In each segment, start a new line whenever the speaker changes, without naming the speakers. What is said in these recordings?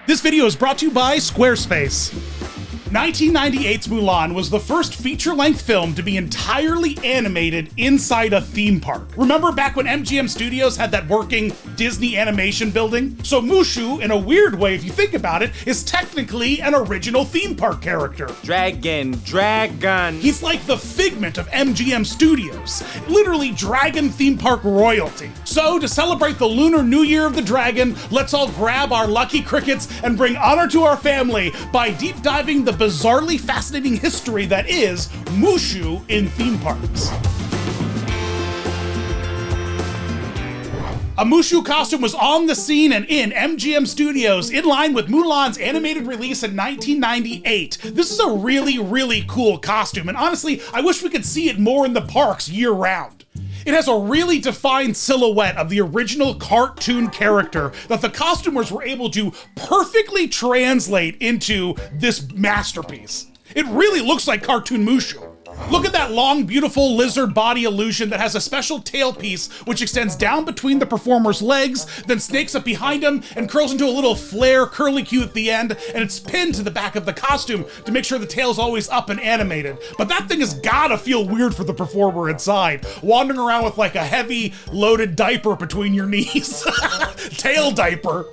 This video is brought to you by Squarespace. 1998's Mulan was the first feature-length film to be entirely animated inside a theme park. Remember back when MGM Studios had that working Disney animation building? So Mushu, in a weird way if you think about it, is technically an original theme park character.
Dragon.
He's like the figment of MGM Studios, literally dragon theme park royalty. So to celebrate the Lunar New Year of the Dragon, let's all grab our lucky crickets and bring honor to our family by deep diving the bizarrely fascinating history that is Mushu in theme parks. A Mushu costume was on the scene and in MGM Studios in line with Mulan's animated release in 1998. This is a really cool costume, and honestly, I wish we could see it more in the parks year-round. It has a really defined silhouette of the original cartoon character that the costumers were able to perfectly translate into this masterpiece. It really looks like cartoon Mushu. Look at that long, beautiful lizard body illusion that has a special tailpiece which extends down between the performer's legs, then snakes up behind him and curls into a little flare curly-cue at the end, and it's pinned to the back of the costume to make sure the tail's always up and animated. But that thing has gotta feel weird for the performer inside, wandering around with like a heavy, loaded diaper between your knees. Tail diaper.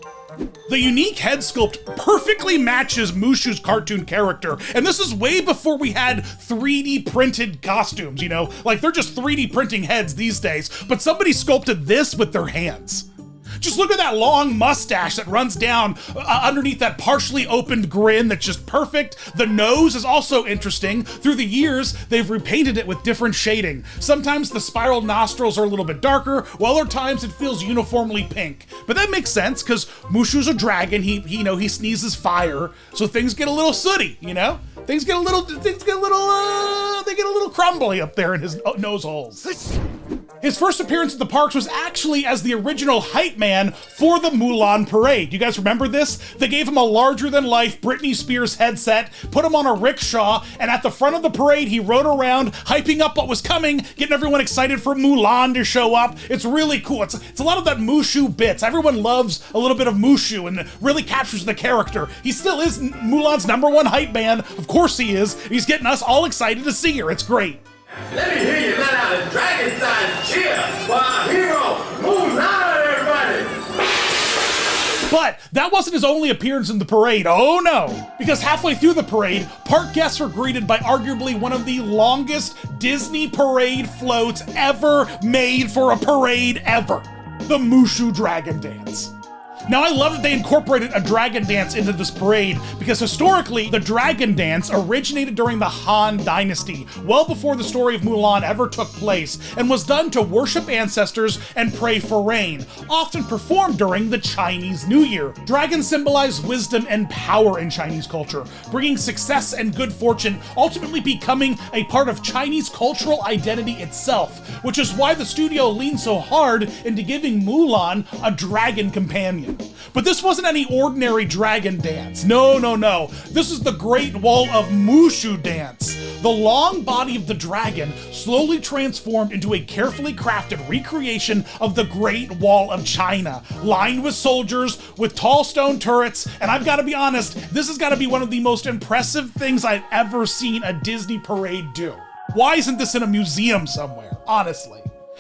The unique head sculpt perfectly matches Mushu's cartoon character, and this is way before we had 3D printed costumes, you know? Like, they're just 3D printing heads these days, but somebody sculpted this with their hands. Just look at that long mustache that runs down underneath that partially opened grin that's just perfect. The nose is also interesting. Through the years, they've repainted it with different shading. Sometimes the spiral nostrils are a little bit darker, while other times it feels uniformly pink. But that makes sense, because Mushu's a dragon, he sneezes fire, so things get a little sooty, you know? Things get a little crumbly up there in his nose holes. His first appearance at the parks was actually as the original hype man for the Mulan parade. You guys remember this? They gave him a larger-than-life Britney Spears headset, put him on a rickshaw, and at the front of the parade, he rode around, hyping up what was coming, getting everyone excited for Mulan to show up. It's really cool. It's a lot of that Mushu bits. Everyone loves a little bit of Mushu and really captures the character. He still is Mulan's #1 hype man. Of course he is. He's getting us all excited to see her. It's great.
Let me hear you let out a dragon-sized cheer for our hero, Mulan, everybody!
But that wasn't his only appearance in the parade, oh no! Because halfway through the parade, park guests were greeted by arguably one of the longest Disney parade floats ever made for a parade ever. The Mushu Dragon Dance. Now, I love that they incorporated a dragon dance into this parade because historically, the dragon dance originated during the Han Dynasty, well before the story of Mulan ever took place, and was done to worship ancestors and pray for rain, often performed during the Chinese New Year. Dragons symbolize wisdom and power in Chinese culture, bringing success and good fortune, ultimately becoming a part of Chinese cultural identity itself, which is why the studio leaned so hard into giving Mulan a dragon companion. But this wasn't any ordinary dragon dance. No. This is the Great Wall of Mushu dance. The long body of the dragon slowly transformed into a carefully crafted recreation of the Great Wall of China, lined with soldiers, with tall stone turrets, and I've got to be honest, this has got to be one of the most impressive things I've ever seen a Disney parade do. Why isn't this in a museum somewhere, honestly?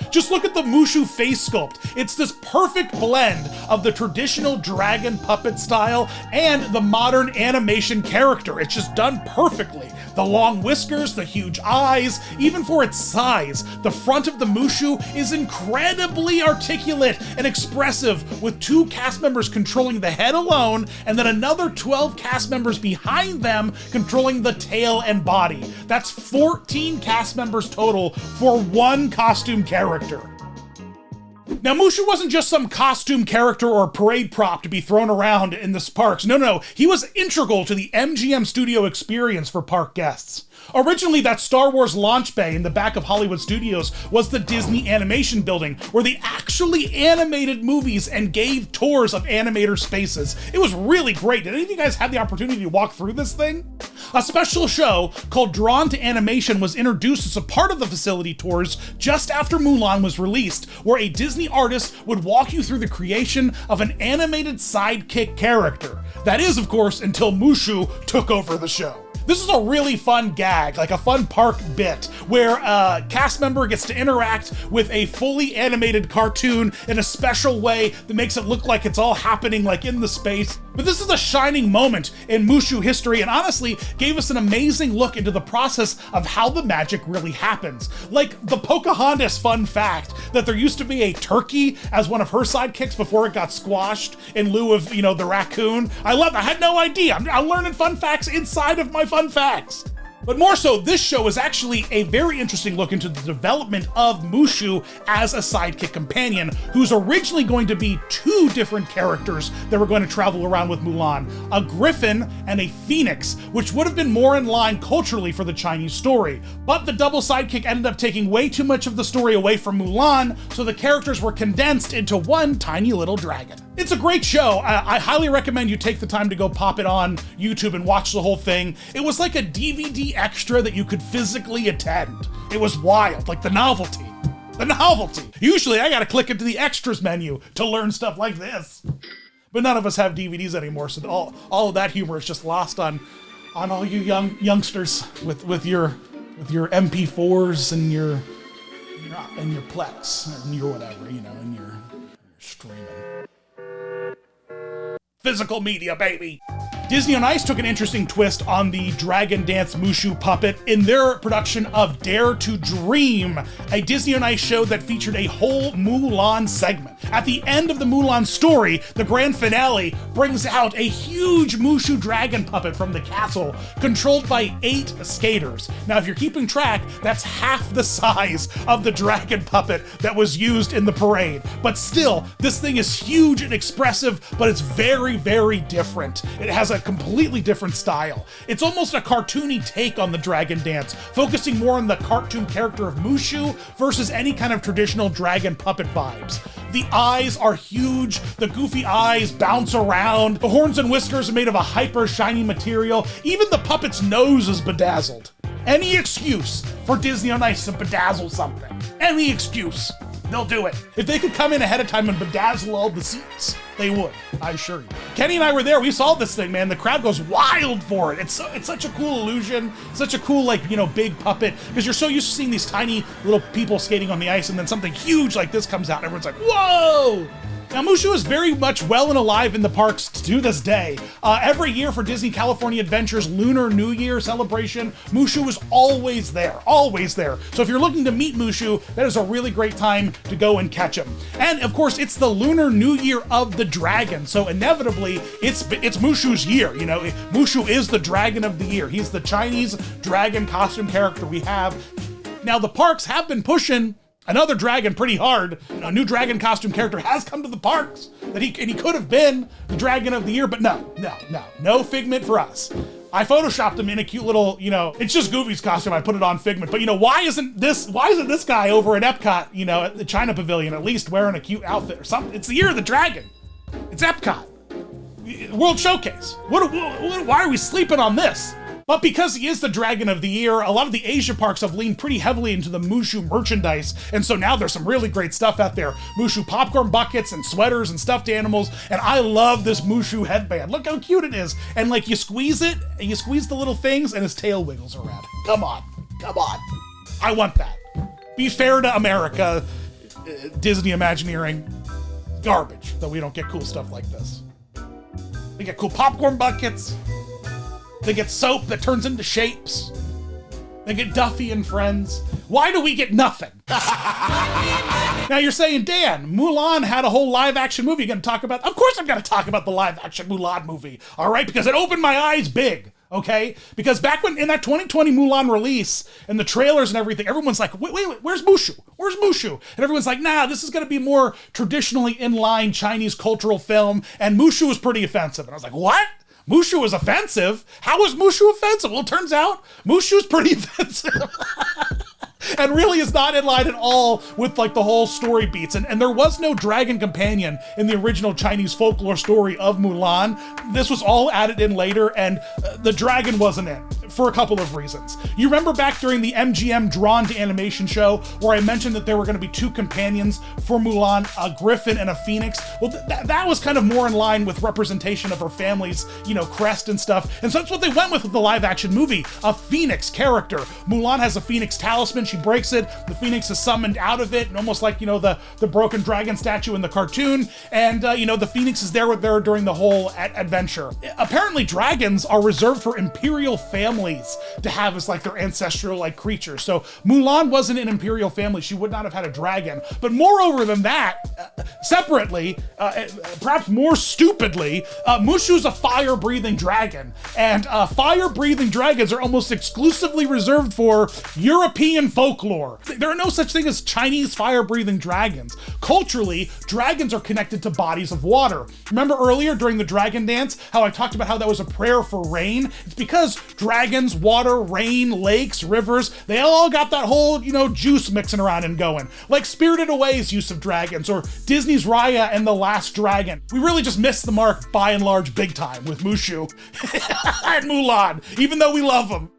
Just look at the Mushu face sculpt. It's this perfect blend of the traditional dragon puppet style and the modern animation character. It's just done perfectly. The long whiskers, the huge eyes, even for its size, the front of the Mushu is incredibly articulate and expressive, with 2 cast members controlling the head alone, and then another 12 cast members behind them controlling the tail and body. That's 14 cast members total for one costume character. Now, Mushu wasn't just some costume character or parade prop to be thrown around in the parks. No, he was integral to the MGM Studio experience for park guests. Originally, that Star Wars launch bay in the back of Hollywood Studios was the Disney Animation Building, where they actually animated movies and gave tours of animator spaces. It was really great. Did any of you guys have the opportunity to walk through this thing? A special show called Drawn to Animation was introduced as a part of the facility tours just after Mulan was released, where a Disney artist would walk you through the creation of an animated sidekick character. That is, of course, until Mushu took over the show. This is a really fun gag, like a fun park bit, where a cast member gets to interact with a fully animated cartoon in a special way that makes it look like it's all happening like in the space. But this is a shining moment in Mushu history, and honestly gave us an amazing look into the process of how the magic really happens. Like the Pocahontas fun fact that there used to be a turkey as one of her sidekicks before it got squashed in lieu of, the raccoon. I love that. I had no idea. I'm learning fun facts inside of my fun facts. But more so, this show is actually a very interesting look into the development of Mushu as a sidekick companion, who's originally going to be two different characters that were going to travel around with Mulan, a griffin and a phoenix, which would have been more in line culturally for the Chinese story. But the double sidekick ended up taking way too much of the story away from Mulan, so the characters were condensed into one tiny little dragon. It's a great show. I highly recommend you take the time to go pop it on YouTube and watch the whole thing. It was like a DVD extra that you could physically attend. It was wild, like the novelty. The novelty. Usually I gotta click into the extras menu to learn stuff like this. But none of us have DVDs anymore, so all of that humor is just lost on all you youngsters with your MP4s and your Plex and your whatever, and your streaming. Physical media, baby. Disney on Ice took an interesting twist on the Dragon Dance Mushu puppet in their production of Dare to Dream, a Disney on Ice show that featured a whole Mulan segment. At the end of the Mulan story, the grand finale brings out a huge Mushu dragon puppet from the castle, controlled by 8 skaters. Now, if you're keeping track, that's half the size of the dragon puppet that was used in the parade. But still, this thing is huge and expressive, but it's very, very different. It has a completely different style. It's almost a cartoony take on the Dragon Dance, focusing more on the cartoon character of Mushu versus any kind of traditional dragon puppet vibes. The eyes are huge, the goofy eyes bounce around, the horns and whiskers are made of a hyper shiny material, even the puppet's nose is bedazzled. Any excuse for Disney on Ice to bedazzle something. Any excuse. They'll do it. If they could come in ahead of time and bedazzle all the seats, they would, I assure you. Kenny and I were there, we saw this thing, man. The crowd goes wild for it. It's such a cool illusion, such a cool, big puppet, because you're so used to seeing these tiny little people skating on the ice, and then something huge like this comes out, and everyone's like, whoa! Now, Mushu is very much well and alive in the parks to this day. Every year for Disney California Adventure's Lunar New Year celebration, Mushu is always there, always there. So if you're looking to meet Mushu, that is a really great time to go and catch him. And of course, it's the Lunar New Year of the Dragon, so inevitably, it's Mushu's year. Mushu is the dragon of the year. He's the Chinese dragon costume character we have. Now, the parks have been pushing another dragon pretty hard. A new dragon costume character has come to the parks and he could have been the dragon of the year, but no Figment for us. I photoshopped him in a cute little, it's just Goofy's costume. I put it on Figment, but why isn't this guy over at Epcot, at the China Pavilion, at least wearing a cute outfit or something? It's the year of the dragon. It's Epcot. World Showcase. Why are we sleeping on this? But because he is the dragon of the year, a lot of the Asia parks have leaned pretty heavily into the Mushu merchandise, and so now there's some really great stuff out there. Mushu popcorn buckets and sweaters and stuffed animals, and I love this Mushu headband. Look how cute it is. And you squeeze it, and you squeeze the little things, and his tail wiggles around. Come on. I want that. Be fair to America, Disney Imagineering. Garbage that we don't get cool stuff like this. We get cool popcorn buckets. They get soap that turns into shapes. They get Duffy and Friends. Why do we get nothing? Now you're saying, Dan, Mulan had a whole live action movie you're gonna talk about? Of course I'm gonna talk about the live action Mulan movie, all right? Because it opened my eyes big, okay? Because back when in that 2020 Mulan release and the trailers and everything, everyone's like, wait, where's Mushu? Where's Mushu? And everyone's like, nah, this is gonna be more traditionally in-line Chinese cultural film, and Mushu was pretty offensive. And I was like, what? Mushu was offensive? How was Mushu offensive? Well, it turns out Mushu's pretty offensive. And really is not in line at all with the whole story beats. And there was no dragon companion in the original Chinese folklore story of Mulan. This was all added in later, and the dragon wasn't in. for a couple of reasons. You remember back during the MGM Drawn to Animation show where I mentioned that there were going to be two companions for Mulan, a griffin and a phoenix? Well, that was kind of more in line with representation of her family's, crest and stuff. And so that's what they went with the live action movie, a phoenix character. Mulan has a phoenix talisman. She breaks it. The phoenix is summoned out of it, almost like, the broken dragon statue in the cartoon. And, the phoenix is there during the whole adventure. Apparently, dragons are reserved for imperial families to have as like their ancestral like creature. So Mulan wasn't an imperial family. She would not have had a dragon. But moreover than that, separately, perhaps more stupidly, Mushu's a fire-breathing dragon. And fire-breathing dragons are almost exclusively reserved for European folklore. There are no such thing as Chinese fire-breathing dragons. Culturally, dragons are connected to bodies of water. Remember earlier during the dragon dance, how I talked about how that was a prayer for rain? It's because dragons, water, rain, lakes, rivers, they all got that whole, juice mixing around and going. Like Spirited Away's use of dragons, or Disney's Raya and the Last Dragon. We really just missed the mark by and large big time with Mushu and Mulan, even though we love them.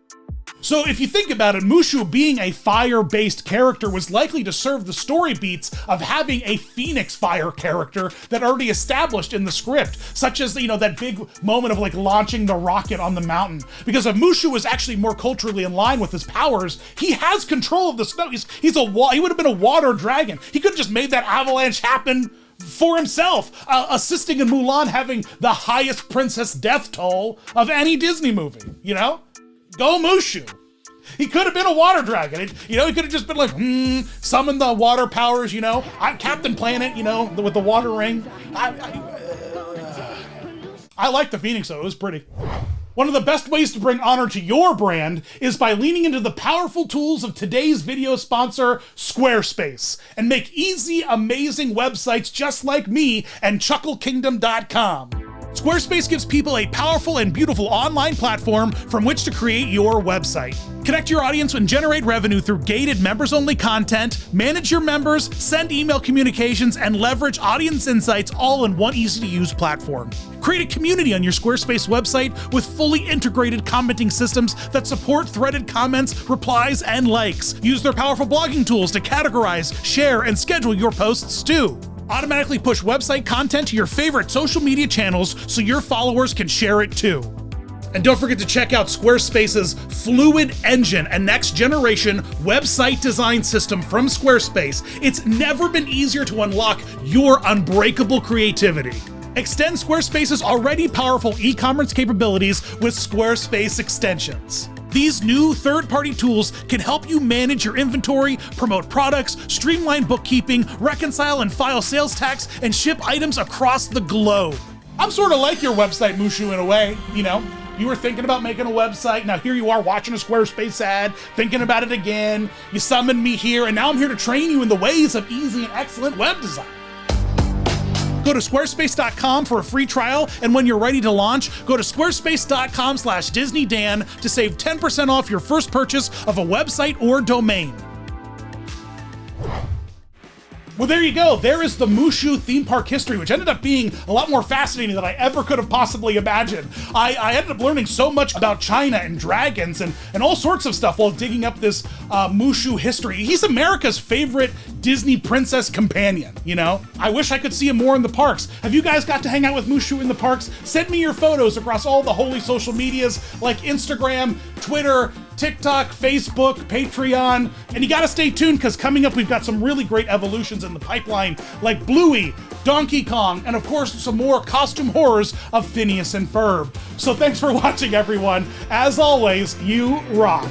So if you think about it, Mushu being a fire-based character was likely to serve the story beats of having a Phoenix fire character that already established in the script, such as, that big moment of like launching the rocket on the mountain. Because if Mushu was actually more culturally in line with his powers, he has control of the snow. He would have been a water dragon. He could have just made that avalanche happen for himself, assisting in Mulan having the highest princess death toll of any Disney movie, Go Mushu. He could have been a water dragon. He could have just been like, summon the water powers, I'm Captain Planet, with the water ring. I like the Phoenix though, it was pretty. One of the best ways to bring honor to your brand is by leaning into the powerful tools of today's video sponsor, Squarespace, and make easy, amazing websites just like me and ChuckleKingdom.com. Squarespace gives people a powerful and beautiful online platform from which to create your website. Connect your audience and generate revenue through gated members-only content, manage your members, send email communications, and leverage audience insights all in one easy-to-use platform. Create a community on your Squarespace website with fully integrated commenting systems that support threaded comments, replies, and likes. Use their powerful blogging tools to categorize, share, and schedule your posts too. Automatically push website content to your favorite social media channels so your followers can share it too. And don't forget to check out Squarespace's Fluid Engine, a next-generation website design system from Squarespace. It's never been easier to unlock your unbreakable creativity. Extend Squarespace's already powerful e-commerce capabilities with Squarespace extensions. These new third-party tools can help you manage your inventory, promote products, streamline bookkeeping, reconcile and file sales tax, and ship items across the globe. I'm sort of like your website, Mushu, in a way, You were thinking about making a website, now here you are watching a Squarespace ad, thinking about it again, you summoned me here, and now I'm here to train you in the ways of easy and excellent web design. Go to squarespace.com for a free trial, and when you're ready to launch, go to squarespace.com/DisneyDan to save 10% off your first purchase of a website or domain. Well, there you go. There is the Mushu theme park history, which ended up being a lot more fascinating than I ever could have possibly imagined. I ended up learning so much about China and dragons and all sorts of stuff while digging up this Mushu history. He's America's favorite Disney princess companion, I wish I could see him more in the parks. Have you guys got to hang out with Mushu in the parks? Send me your photos across all the holy social medias like Instagram, Twitter, TikTok, Facebook, Patreon, and you gotta stay tuned because coming up we've got some really great evolutions in the pipeline like Bluey, Donkey Kong, and of course some more costume horrors of Phineas and Ferb. So thanks for watching everyone. As always, you rock.